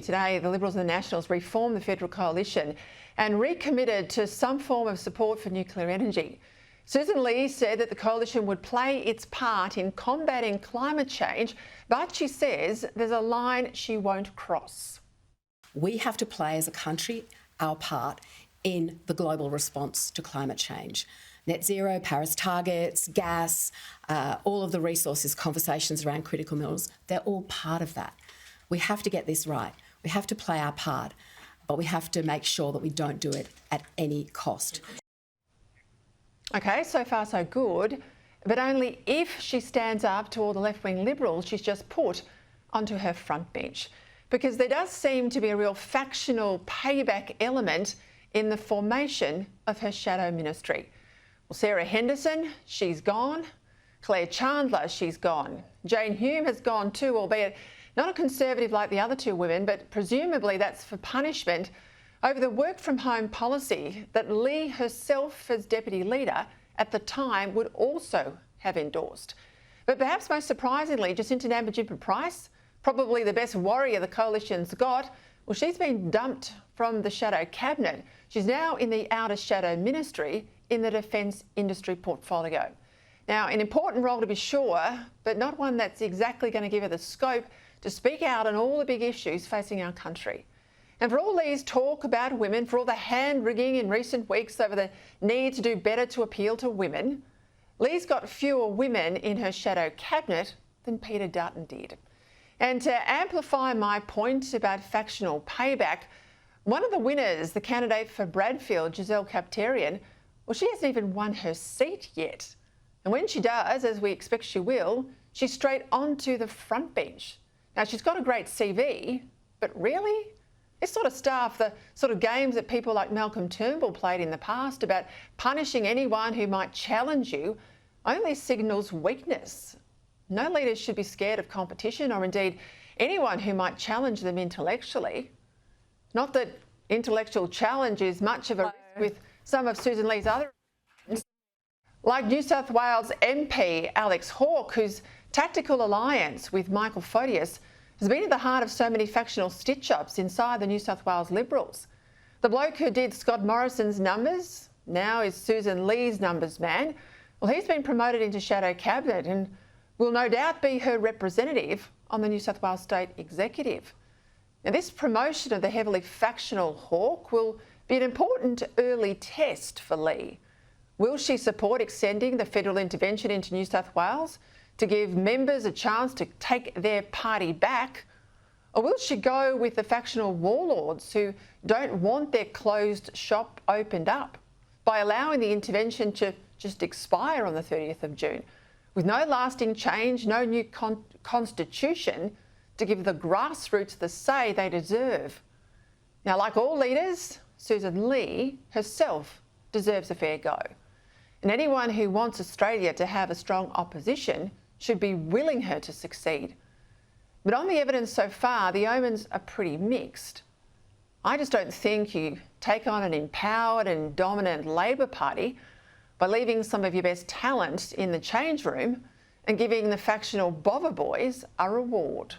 Today, the Liberals and the Nationals reformed the federal coalition and recommitted to some form of support for nuclear energy. Sussan Ley said that the coalition would play its part in combating climate change, but she says there's a line she won't cross. We have to play as a country our part in the global response to climate change. Net zero, Paris targets, gas, all of the resources, conversations around critical minerals, they're all part of that. We have to get this right. We have to play our part, but we have to make sure that we don't do it at any cost. OK, so far so good, but only if she stands up to all the left-wing Liberals she's just put onto her front bench. Because there does seem to be a real factional payback element in the formation of her shadow ministry. Well, Sarah Henderson, she's gone. Claire Chandler, she's gone. Jane Hume has gone too, albeit not a Conservative like the other two women, but presumably that's for punishment over the work-from-home policy that Ley herself, as Deputy Leader at the time, would also have endorsed. But perhaps most surprisingly, Jacinta Nampijinpa-Price, probably the best warrior the coalition's got, well, she's been dumped from the shadow cabinet. She's now in the outer shadow ministry in the defence industry portfolio. Now, an important role to be sure, but not one that's exactly going to give her the scope to speak out on all the big issues facing our country. And for all these talk about women, for all the hand-wringing in recent weeks over the need to do better to appeal to women, Ley's got fewer women in her shadow cabinet than Peter Dutton did. And to amplify my point about factional payback, one of the winners, the candidate for Bradfield, Giselle Kaptarian, well, she hasn't even won her seat yet. And when she does, as we expect she will, she's straight onto the front bench. Now, she's got a great CV, but really? This sort of stuff, the sort of games that people like Malcolm Turnbull played in the past about punishing anyone who might challenge you, only signals weakness. No leaders should be scared of competition, or indeed anyone who might challenge them intellectually. Not that intellectual challenge is much of a risk with some of Sussan Ley's other, like New South Wales MP Alex Hawke, whose tactical alliance with Michael Photius has been at the heart of so many factional stitch-ups inside the New South Wales Liberals. The bloke who did Scott Morrison's numbers now is Sussan Ley's numbers man. Well, he's been promoted into shadow cabinet and will no doubt be her representative on the New South Wales State Executive. Now, this promotion of the heavily factional Hawke will be an important early test for Ley. Will she support extending the federal intervention into New South Wales to give members a chance to take their party back? Or will she go with the factional warlords who don't want their closed shop opened up by allowing the intervention to just expire on the 30th of June, with no lasting change, no new constitution to give the grassroots the say they deserve? Now, like all leaders, Sussan Ley herself deserves a fair go. And anyone who wants Australia to have a strong opposition should be willing her to succeed. But on the evidence so far, the omens are pretty mixed. I just don't think you take on an empowered and dominant Labor Party by leaving some of your best talent in the change room and giving the factional bother boys a reward.